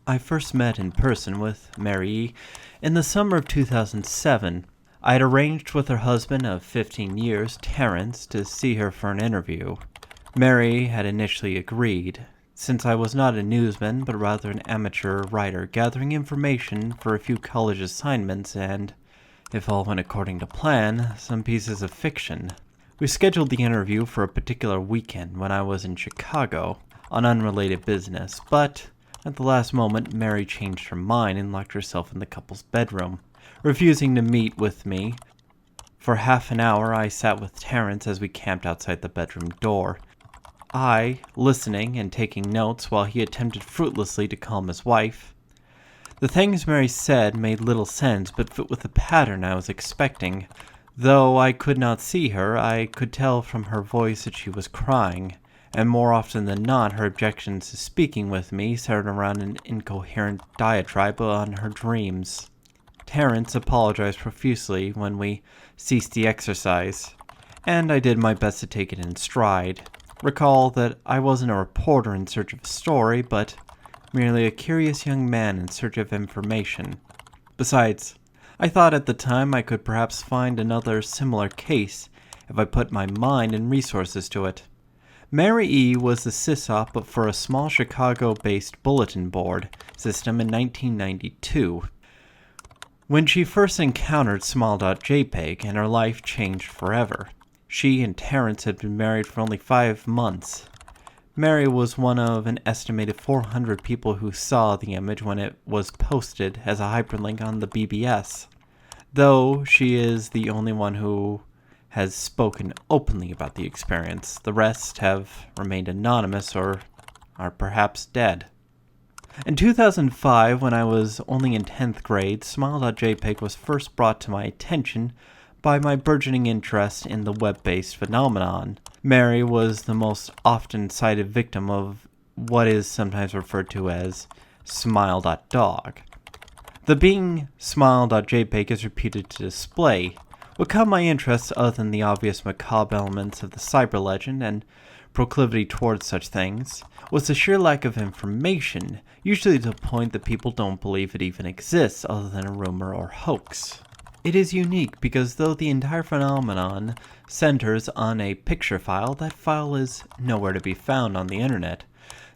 I first met in person with Mary E. in the summer of 2007. I had arranged with her husband of 15 years, Terrence, to see her for an interview. Mary had initially agreed, since I was not a newsman but rather an amateur writer gathering information for a few college assignments and, if all went according to plan, some pieces of fiction. We scheduled the interview for a particular weekend when I was in Chicago on unrelated business, but at the last moment Mary changed her mind and locked herself in the couple's bedroom, refusing to meet with me. For half an hour I sat with Terrence as we camped outside the bedroom door, I listening and taking notes while he attempted fruitlessly to calm his wife. The things Mary said made little sense but fit with the pattern I was expecting. Though I could not see her, I could tell from her voice that she was crying, and more often than not her objections to speaking with me centered around an incoherent diatribe on her dreams. Terrence apologized profusely when we ceased the exercise, and I did my best to take it in stride. Recall that I wasn't a reporter in search of a story, but merely a curious young man in search of information. Besides, I thought at the time I could perhaps find another similar case if I put my mind and resources to it. Mary E. was the sysop for a small Chicago-based bulletin board system in 1992. When she first encountered Smile.jpg, and her life changed forever. She and Terrence had been married for only 5 months. Mary was one of an estimated 400 people who saw the image when it was posted as a hyperlink on the BBS, though she is the only one who has spoken openly about the experience. The rest have remained anonymous or are perhaps dead. In 2005, when I was only in 10th grade, Smile.jpg was first brought to my attention by my burgeoning interest in the web-based phenomenon. Mary was the most often cited victim of what is sometimes referred to as Smile.dog. The being Smile.jpg is reputed to display. What caught my interest, other than the obvious macabre elements of the cyber legend and proclivity towards such things, was the sheer lack of information, usually to the point that people don't believe it even exists other than a rumor or hoax. It is unique because though the entire phenomenon centers on a picture file, that file is nowhere to be found on the internet.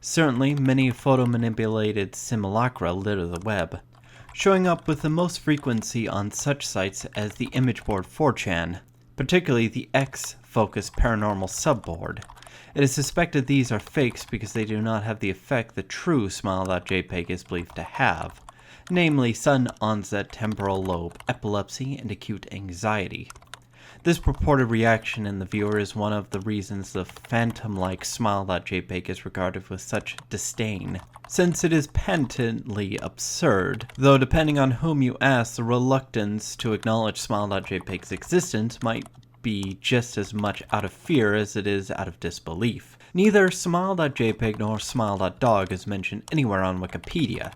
Certainly, many photo-manipulated simulacra litter the web, showing up with the most frequency on such sites as the image board 4chan, particularly the X-focused paranormal subboard. It is suspected these are fakes because they do not have the effect the true Smile.jpg is believed to have, namely sudden onset temporal lobe epilepsy and acute anxiety. This purported reaction in the viewer is one of the reasons the phantom-like Smile.jpg is regarded with such disdain, since it is patently absurd, though depending on whom you ask, the reluctance to acknowledge Smile.jpg's existence might be just as much out of fear as it is out of disbelief. Neither Smile.jpg nor Smile.dog is mentioned anywhere on Wikipedia,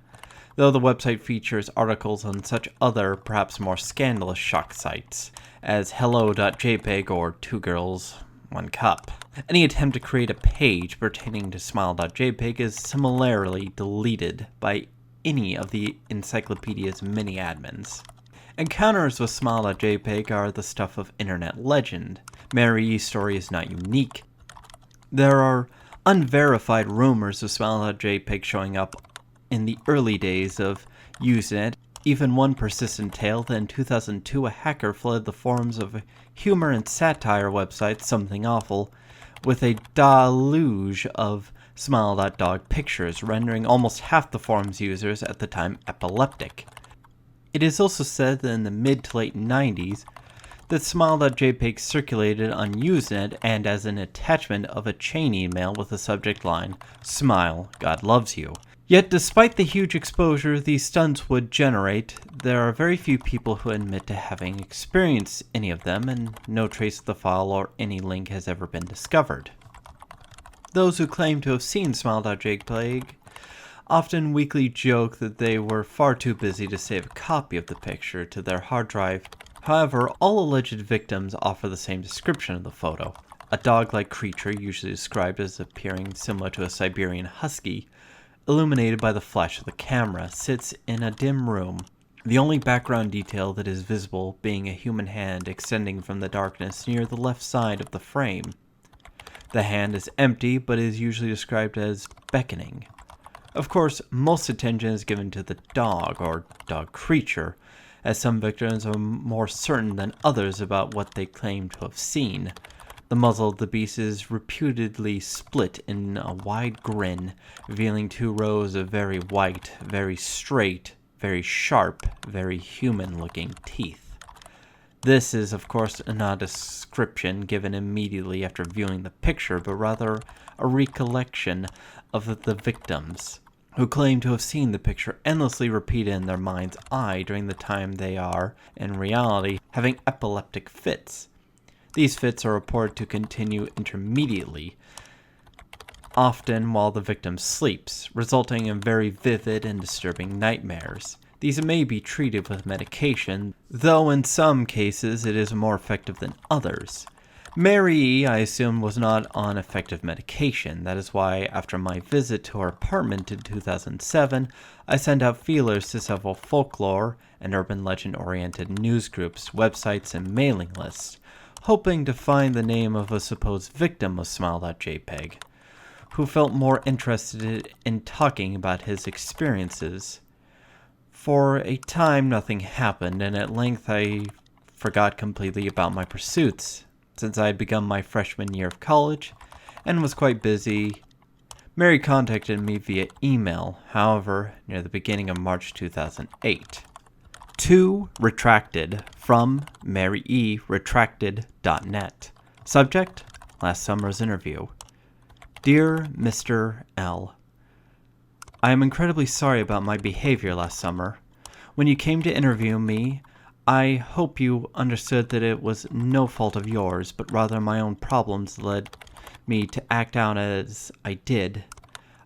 though the website features articles on such other, perhaps more scandalous shock sites, as Hello.jpg or Two Girls, One Cup. Any attempt to create a page pertaining to Smile.jpg is similarly deleted by any of the encyclopedia's many admins. Encounters with Smile.jpg are the stuff of internet legend. Mary E.'s story is not unique. There are unverified rumors of Smile.jpg showing up in the early days of Usenet, even one persistent tale that in 2002 a hacker flooded the forums of a humor and satire website Something Awful with a deluge of Smile.dog pictures, rendering almost half the forum's users at the time epileptic. It is also said that in the mid to late 90s, that Smile.jpg circulated on Usenet and as an attachment of a chain email with the subject line, "Smile, God loves you." Yet despite the huge exposure these stunts would generate, there are very few people who admit to having experienced any of them, and no trace of the file or any link has ever been discovered. Those who claim to have seen Smile.jpg often weakly joke that they were far too busy to save a copy of the picture to their hard drive. However, all alleged victims offer the same description of the photo. A dog-like creature, usually described as appearing similar to a Siberian husky, illuminated by the flash of the camera, sits in a dim room, the only background detail that is visible being a human hand extending from the darkness near the left side of the frame. The hand is empty, but is usually described as beckoning. Of course, most attention is given to the dog, or dog creature, as some victims are more certain than others about what they claim to have seen. The muzzle of the beast is reputedly split in a wide grin, revealing 2 rows of very white, very straight, very sharp, very human-looking teeth. This is, of course, not a description given immediately after viewing the picture, but rather a recollection of the victims, who claim to have seen the picture endlessly repeated in their mind's eye during the time they are, in reality, having epileptic fits. These fits are reported to continue intermittently, often while the victim sleeps, resulting in very vivid and disturbing nightmares. These may be treated with medication, though in some cases it is more effective than others. Mary E., I assume, was not on effective medication. That is why, after my visit to her apartment in 2007, I sent out feelers to several folklore and urban legend-oriented news groups, websites, and mailing lists, hoping to find the name of a supposed victim of Smile.jpg, who felt more interested in talking about his experiences. For a time, nothing happened, and at length I forgot completely about my pursuits, since I had begun my freshman year of college and was quite busy. Mary contacted me via email, however, near the beginning of March 2008. To Retracted from Mary E. Retracted.net. Subject: last summer's interview. Dear Mr. L., I am incredibly sorry about my behavior last summer. When you came to interview me, I hope you understood that it was no fault of yours, but rather my own problems led me to act out as I did.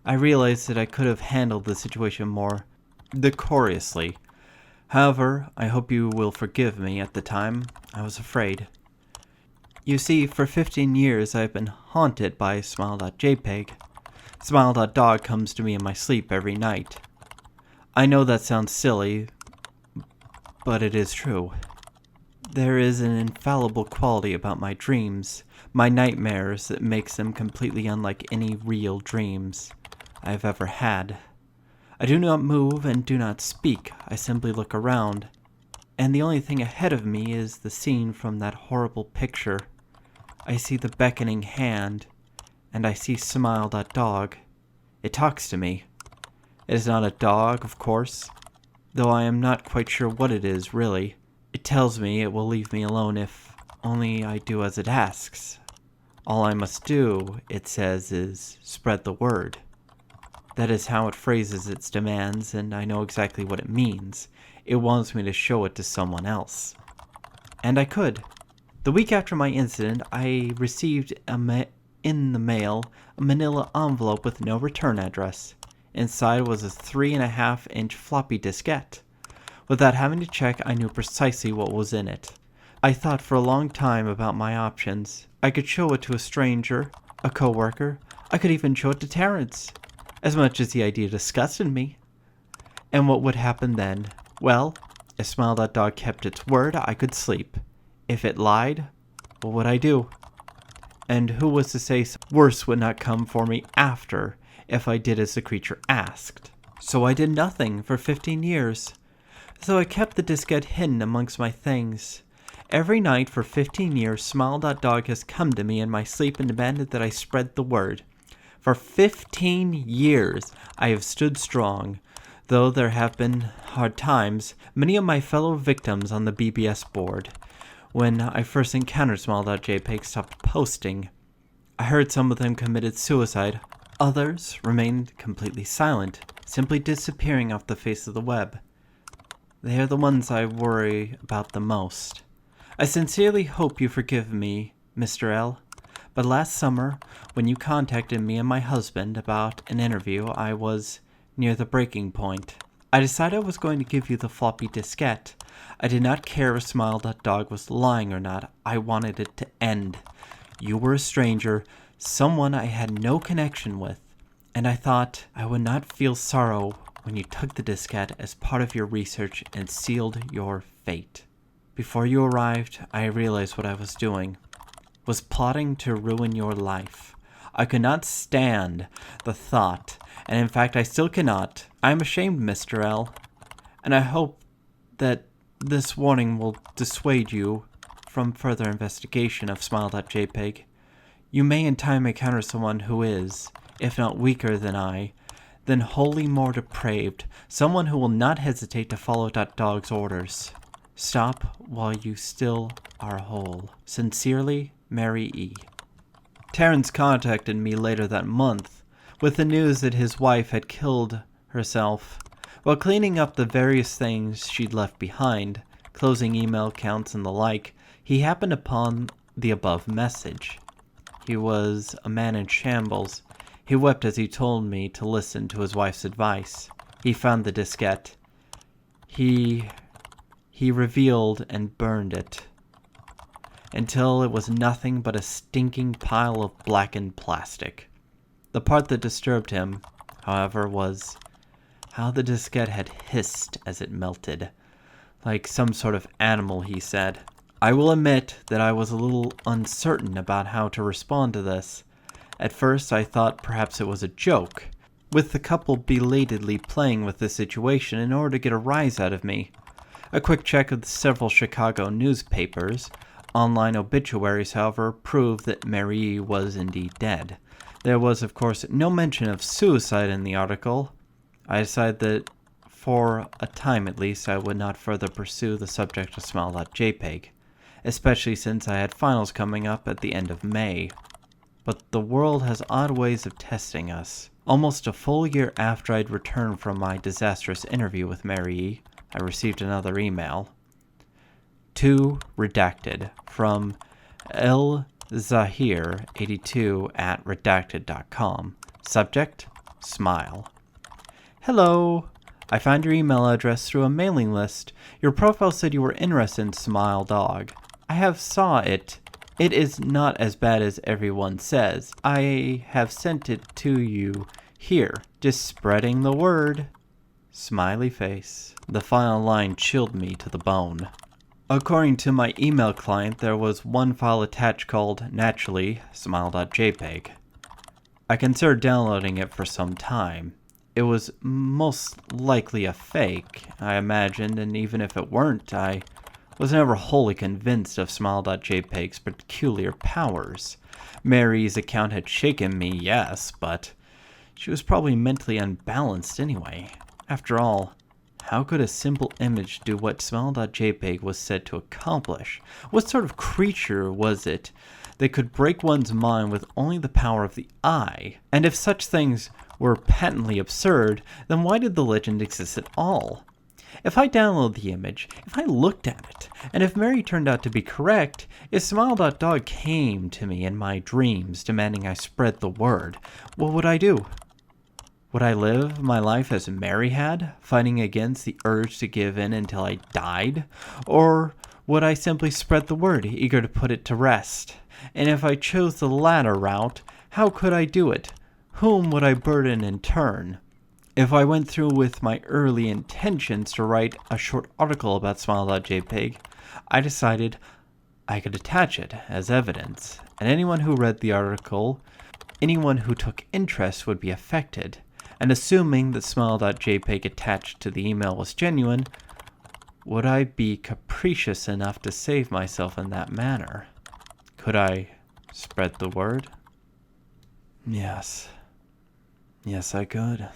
I realized that I could have handled the situation more decorously. However, I hope you will forgive me. At the time, I was afraid. You see, for 15 years I have been haunted by Smile.jpg. Smile.dog comes to me in my sleep every night. I know that sounds silly, but it is true. There is an infallible quality about my dreams, my nightmares, that makes them completely unlike any real dreams I have ever had. I do not move and do not speak. I simply look around, and the only thing ahead of me is the scene from that horrible picture. I see the beckoning hand, and I see Smile.dog. It talks to me. It is not a dog, of course, though I am not quite sure what it is, really. It tells me it will leave me alone if only I do as it asks. All I must do, it says, is spread the word. That is how it phrases its demands, and I know exactly what it means. It wants me to show it to someone else. And I could. The week after my incident, I received in the mail a manila envelope with no return address. Inside was a 3.5-inch floppy diskette. Without having to check, I knew precisely what was in it. I thought for a long time about my options. I could show it to a stranger, a coworker. I could even show it to Terrence. As much as the idea disgusted me. And what would happen then? Well, if Smile.dog kept its word, I could sleep. If it lied, what would I do? And who was to say worse would not come for me after, if I did as the creature asked? So I did nothing for 15 years. So I kept the diskette hidden amongst my things. Every night for 15 years, Smile.dog has come to me in my sleep and demanded that I spread the word. For 15 years, I have stood strong. Though there have been hard times, many of my fellow victims on the BBS board, when I first encountered Smile.jpg, stopped posting. I heard some of them committed suicide. Others remained completely silent, simply disappearing off the face of the web. They are the ones I worry about the most. I sincerely hope you forgive me, Mr. L. But last summer, when you contacted me and my husband about an interview, I was near the breaking point. I decided I was going to give you the floppy diskette. I did not care if Smile.dog was lying or not. I wanted it to end. You were a stranger, someone I had no connection with, and I thought I would not feel sorrow when you took the diskette as part of your research and sealed your fate. Before you arrived, I realized what I was doing. Was plotting to ruin your life. I could not stand the thought, and in fact I still cannot. I am ashamed, Mr. L, and I hope that this warning will dissuade you from further investigation of Smile.jpg. You may in time encounter someone who is, if not weaker than I, then wholly more depraved, someone who will not hesitate to follow that dog's orders. Stop while you still are whole. Sincerely, Mary E. Terrence contacted me later that month with the news that his wife had killed herself. While cleaning up the various things she'd left behind, closing email accounts and the like, he happened upon the above message. He was a man in shambles. He wept as he told me to listen to his wife's advice. He found the diskette. He revealed and burned it until it was nothing but a stinking pile of blackened plastic. The part that disturbed him, however, was how the diskette had hissed as it melted, like some sort of animal, he said. I will admit that I was a little uncertain about how to respond to this. At first I thought perhaps it was a joke, with the couple belatedly playing with the situation in order to get a rise out of me. A quick check of the several Chicago newspapers, online obituaries, however, proved that Mary was indeed dead. There was, of course, no mention of suicide in the article. I decided that, for a time at least, I would not further pursue the subject of Smile.jpg, especially since I had finals coming up at the end of May. But the world has odd ways of testing us. Almost a full year after I'd returned from my disastrous interview with Mary E., I received another email. To redacted from lzahir82@redacted.com. Subject: Smile. Hello. I found your email address through a mailing list. Your profile said you were interested in Smile Dog. I have saw it. It is not as bad as everyone says. I have sent it to you here. Just spreading the word. Smiley face. The final line chilled me to the bone. According to my email client, there was one file attached called, naturally, Smile.jpg. I considered downloading it for some time. It was most likely a fake, I imagined, and even if it weren't, I was never wholly convinced of Smile.jpg's peculiar powers. Mary's account had shaken me, yes, but she was probably mentally unbalanced anyway. After all, how could a simple image do what Smile.jpg was said to accomplish? What sort of creature was it that could break one's mind with only the power of the eye? And if such things were patently absurd, then why did the legend exist at all? If I download the image, if I looked at it, and if Mary turned out to be correct, if Smile.dog came to me in my dreams demanding I spread the word, what would I do? Would I live my life as Mary had, fighting against the urge to give in until I died? Or would I simply spread the word, eager to put it to rest? And if I chose the latter route, how could I do it? Whom would I burden in turn? If I went through with my early intentions to write a short article about Smile.jpg, I decided I could attach it as evidence, and anyone who read the article, anyone who took interest would be affected. And assuming that Smile.jpg attached to the email was genuine, would I be capricious enough to save myself in that manner? Could I spread the word? Yes. Yes, I could.